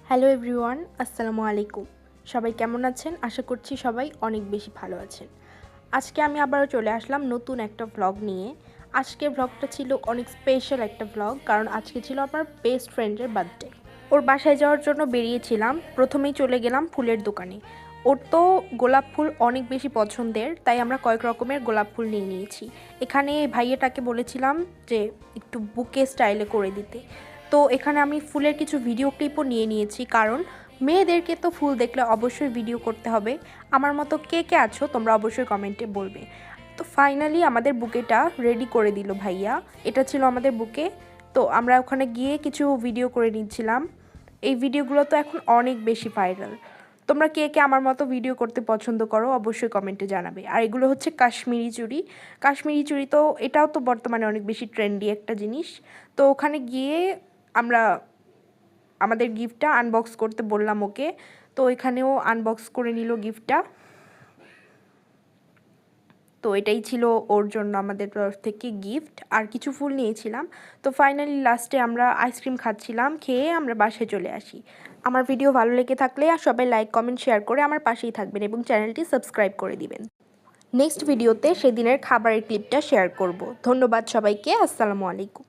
Hello everyone, আসসালামু আলাইকুম। সবাই কেমন আছেন? আশা করছি সবাই অনেক বেশি ভালো আছেন। আজকে আমি আবারও চলে আসলাম নতুন একটা ভ্লগ নিয়ে। আজকের ভ্লগটা ছিল অনেক স্পেশাল একটা ভ্লগ, কারণ আজকে ছিল আমার বেস্ট ফ্রেন্ডের বার্থডে। ওর বাসায় যাওয়ার জন্য বেরিয়েছিলাম। প্রথমেই চলে গেলাম ফুলের দোকানে। ওর তো গোলাপ ফুল অনেক বেশি পছন্দের, তাই আমরা কয়েক রকমের গোলাপ ফুল নিয়ে নিয়েছি। এখানে ভাইয়াটাকে বলেছিলাম যে একটু বুকে স্টাইলে করে দিতে। তো এখানে আমি ফুলের কিছু ভিডিও ক্লিপও নিয়ে নিয়েছি, কারণ মেয়েদেরকে তো ফুল দেখলে অবশ্যই ভিডিও করতে হবে। আমার মতো কে কে আছো তোমরা অবশ্যই কমেন্টে বলবে। তো ফাইনালি আমাদের বুকেটা রেডি করে দিল ভাইয়া। এটা ছিল আমাদের বুকে। তো আমরা ওখানে গিয়ে কিছু ভিডিও করে নিচ্ছিলাম। এই ভিডিওগুলো তো এখন অনেক বেশি ভাইরাল। তোমরা কে কে আমার মতো ভিডিও করতে পছন্দ করো অবশ্যই কমেন্টে জানাবে। আর এগুলো হচ্ছে কাশ্মীরি চুড়ি। কাশ্মীরি চুড়ি তো এটাও তো বর্তমানে অনেক বেশি ট্রেন্ডি একটা জিনিস। তো ওখানে গিয়ে আমরা আমাদের গিফটটা আনবক্স করতে বললাম ওকে। তো এখানেও আনবক্স করে নিল গিফটটা। তো এটাই ছিল ওর জন্য আমাদের তরফ থেকে গিফট। আর কিছু ফুল নিয়েছিলাম। তো ফাইনালি লাস্টে আমরা আইসক্রিম খাচ্ছিলাম, খেয়ে আমরা বাসায় চলে আসি। আমার ভিডিও ভালো লেগে থাকলে সবাই লাইক কমেন্ট শেয়ার করে আমার পাশেই থাকবেন এবং চ্যানেলটি সাবস্ক্রাইব করে দিবেন। নেক্সট ভিডিওতে সেদিনের খাবারের ক্লিপটা শেয়ার করব। ধন্যবাদ সবাইকে। আসসালামু আলাইকুম।